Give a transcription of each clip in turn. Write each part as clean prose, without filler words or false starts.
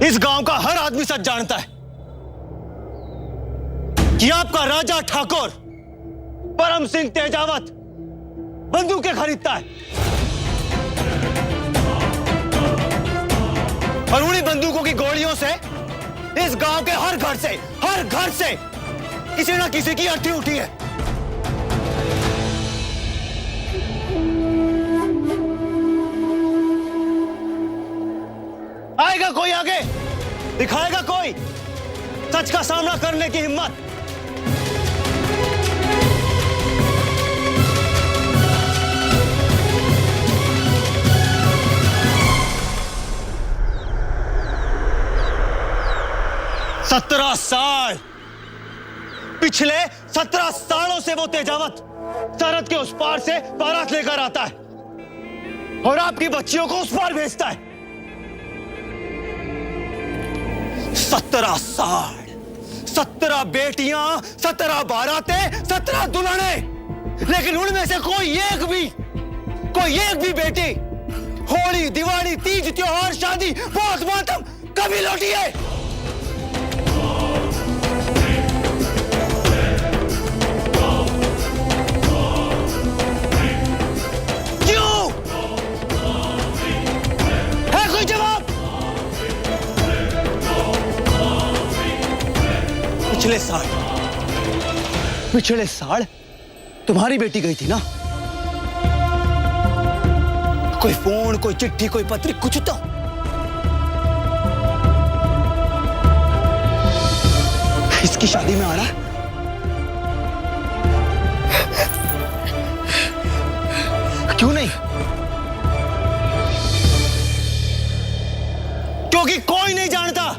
इस गांव का हर आदमी सच जानता है कि आपका राजा ठाकुर परम सिंह तेजावत बंदूकें खरीदता है और उन्हीं बंदूकों की गोलियों से इस गांव के हर घर से किसी ना किसी की अर्थी उठी है। आएगा कोई आगे, दिखाएगा कोई सच का सामना करने की हिम्मत। पिछले 17 सालों से वो तेजावत सरहद के उस पार से बारात लेकर आता है और आपकी बच्चियों को उस पार भेजता है। 17 साल, 17 बेटियां, 17 बारातें, 17 दुल्हने, लेकिन उनमें से कोई एक भी बेटी होली, दिवाली, तीज, त्योहार, शादी, बहुत मातम कभी लौटी है। पिछले साल तुम्हारी बेटी गई थी ना? कोई फोन, कोई चिट्ठी, कोई पत्री, कुछ तो। इसकी शादी में आना? क्यों नहीं? क्योंकि कोई नहीं जानता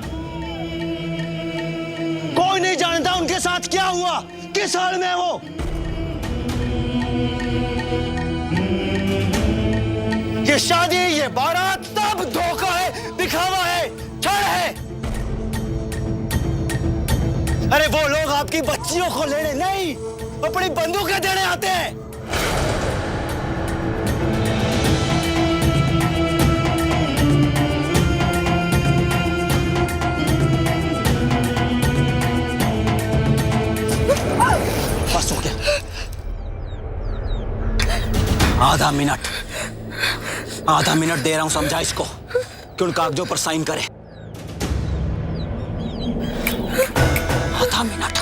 उनके साथ क्या हुआ, किस हाल में है वो। ये शादी, ये बारात सब धोखा है, दिखावा है, छल है। अरे वो लोग आपकी बच्चियों को लेने नहीं, अपनी बंदूकें देने आते हैं। बस हो गया। आधा मिनट दे रहा हूं, समझा इसको कि उन कागजों पर साइन करे। आधा मिनट।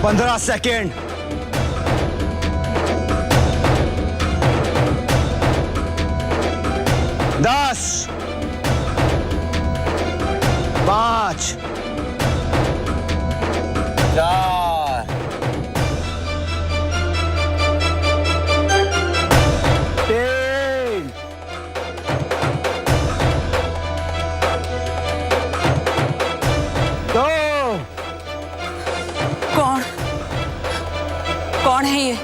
पंद्रह सेकेंड। 10, 5, 4, 3, 2। कौन है ये?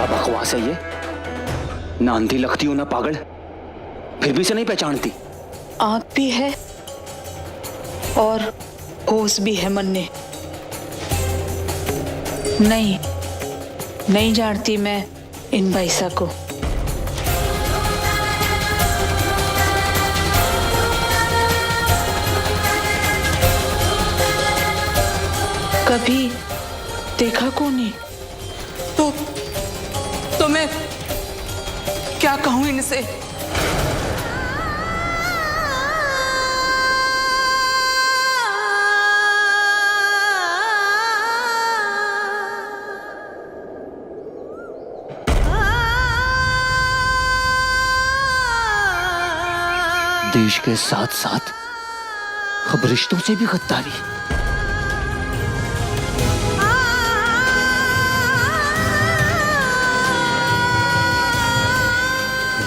बकवास है ये। ना अंधी लगती हो ना पागल, फिर भी इसे नहीं पहचानती। आंख भी है और होश भी है मन्ने। नहीं जानती मैं इन भाईसा को। कभी देखा को नहीं तो मैं क्या कहूं इनसे? देश के साथ साथ अब रिश्तों से भी गद्दारी।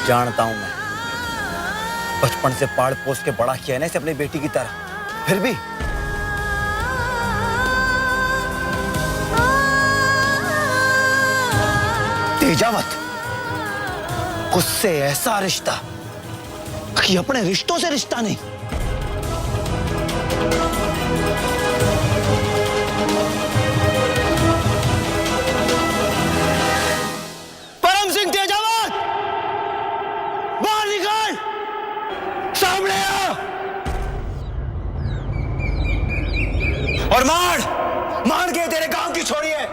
जानता हूं मैं, बचपन से पाल पोस के बड़ा किया है ना इसे अपनी बेटी की तरह, फिर भी तेजावत उससे ऐसा रिश्ता कि अपने रिश्तों से रिश्ता नहीं। परम सिंह तेजावत, बाहर निकल, सामने आ और मार के तेरे गांव की छोरी है।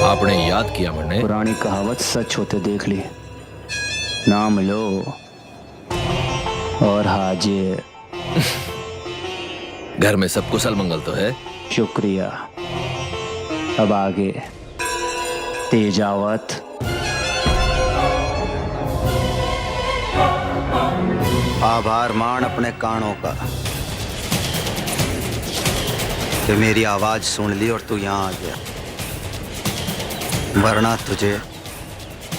आपने याद किया मैंने पुरानी कहावत सच होते देख ली। नाम लो और हाजिर। घर में सब कुशल मंगल तो है? शुक्रिया। अब आगे तेजावत। आभार मान अपने कानों का कि मेरी आवाज सुन ली और तू यहाँ आ गया, वरना तुझे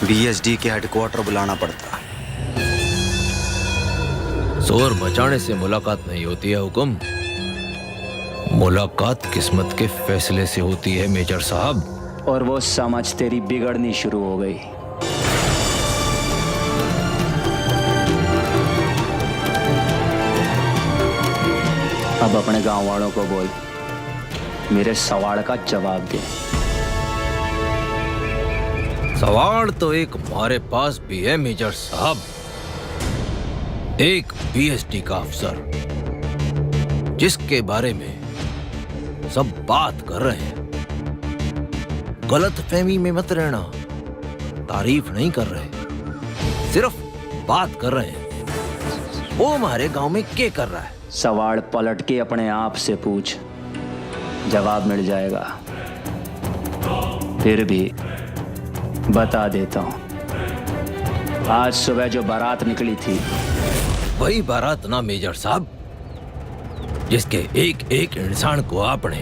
बीएसडी के हेडक्वार्टर बुलाना पड़ता। शोर मचाने से मुलाकात नहीं होती है हुकुम, मुलाकात किस्मत के फैसले से होती है मेजर साहब। और वो समझ तेरी बिगड़नी शुरू हो गई। अब अपने गांव वालों को बोल, मेरे सवाल का जवाब दे। सवाल तो एक हमारे पास भी है मेजर साहब। एक बीएसडी का अफसर जिसके बारे में सब बात कर रहे हैं, गलतफहमी में मत रहना, तारीफ नहीं कर रहे, सिर्फ बात कर रहे हैं। वो हमारे गांव में क्या कर रहा है? सवाल पलट के अपने आप से पूछ, जवाब मिल जाएगा। फिर भी बता देता हूं, आज सुबह जो बारात निकली थी वही बारात ना मेजर साहब, जिसके एक एक इंसान को आपने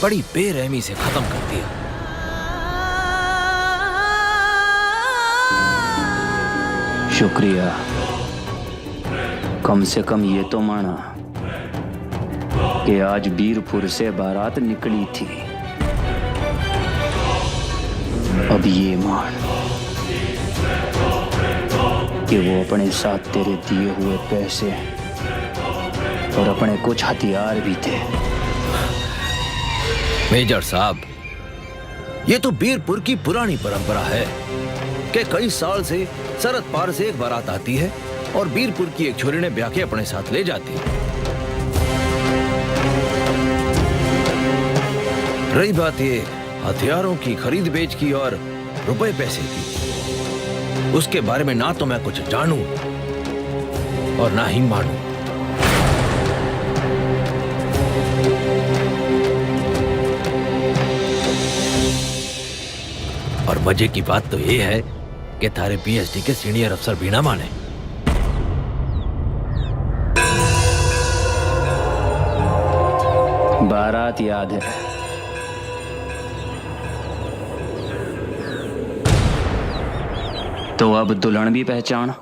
बड़ी बेरहमी से खत्म कर दिया। शुक्रिया। कम से कम ये तो माना कि आज बीरपुर से बारात निकली थी। अब ये मान कि वो अपने साथ तेरे दिए हुए पैसे और अपने कुछ हथियार भी थे। मेजर साहब, ये तो बीरपुर की पुरानी परंपरा है कि कई साल से सरहद पार से एक बारात आती है और बीरपुर की एक छोरी ने ब्याह के अपने साथ ले जाती है। रही बात ये हथियारों की खरीद बेच की और रुपए पैसे की, उसके बारे में ना तो मैं कुछ जानूं और ना ही मानूं। और मजे की बात तो ये है कि थारे पीएचडी के सीनियर अफसर भी ना माने। बारात याद है, तो अब दुल्हन भी पहचान।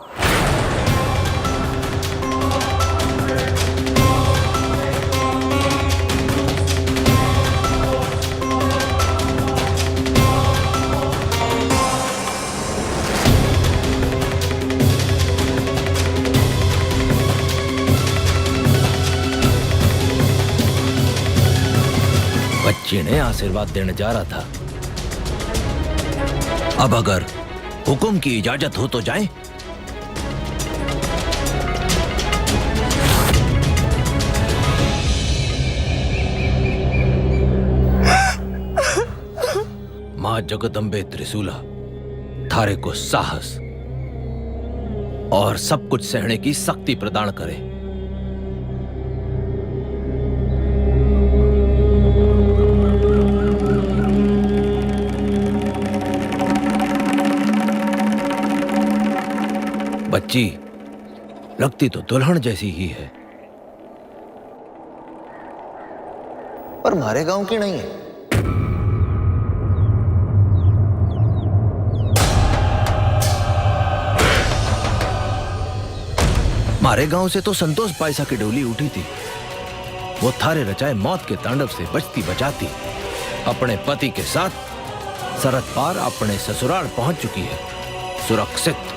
बच्ची ने आशीर्वाद देने जा रहा था। अब अगर हुक्म की इजाजत हो तो जाएं? मां जगदम्बे त्रिशूला थारे को साहस और सब कुछ सहने की शक्ति प्रदान करे। बच्ची लगती तो दुल्हन जैसी ही है, पर हमारे गांव की नहीं है। हमारे गांव से तो संतोष पायसा की डोली उठी थी। वो थारे रचाए मौत के तांडव से बचती बचाती अपने पति के साथ सरहद पार अपने ससुराल पहुंच चुकी है, सुरक्षित।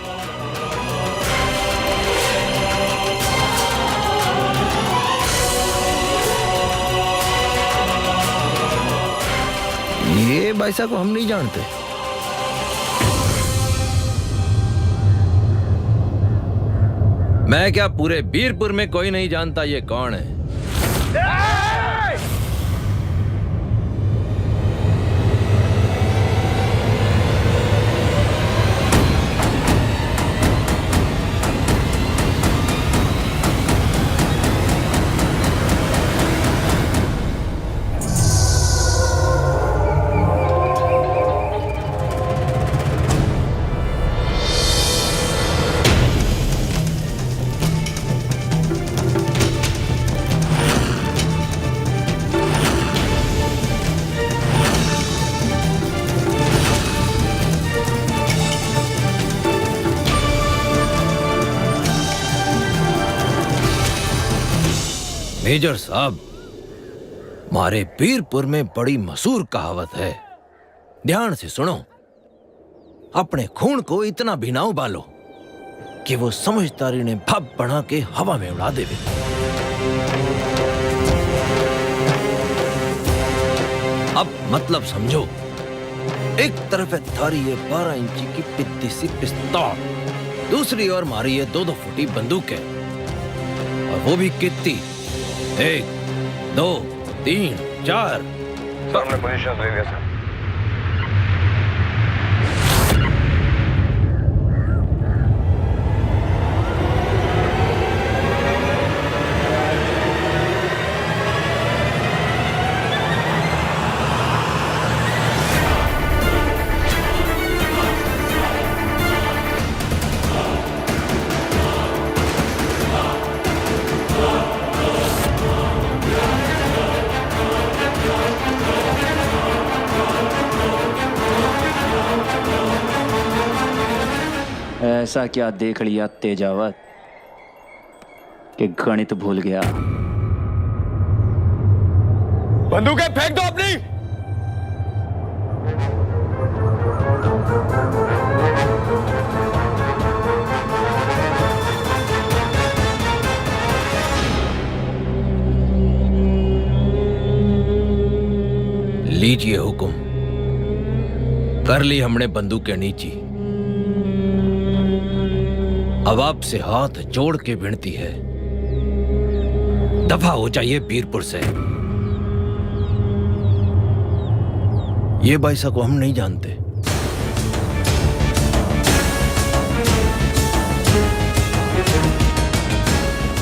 ये बाईसा को हम नहीं जानते। मैं क्या पूरे बीरपुर में कोई नहीं जानता ये कौन है? मेजर साहब, हमारे बीरपुर में बड़ी मशहूर कहावत है, ध्यान से सुनो। अपने खून को इतना भी ना उबालो कि वो समझदारी ने भप बना के हवा में उड़ा देवे। अब मतलब समझो। एक तरफ है थारी ये 12 इंची की पित्ती सी पिस्तौल, दूसरी ओर मारी ये 2-2 फुटी बंदूक है, और वो भी कितनी? 1, 2, 3, 4। सामने पोजीशन ले लिया सर। ऐसा क्या देख लिया तेजावत कि गणित भूल गया? बंदूकें फेंक दो अपनी। लीजिए हुक्म। कर ली हमने बंदूकें नीची। अब आपसे हाथ जोड़ के विनती है, दफा हो जाइए बीरपुर से। ये बाईसा को हम नहीं जानते।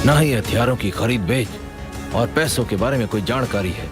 ना ही हथियारों की खरीद बेच और पैसों के बारे में कोई जानकारी है।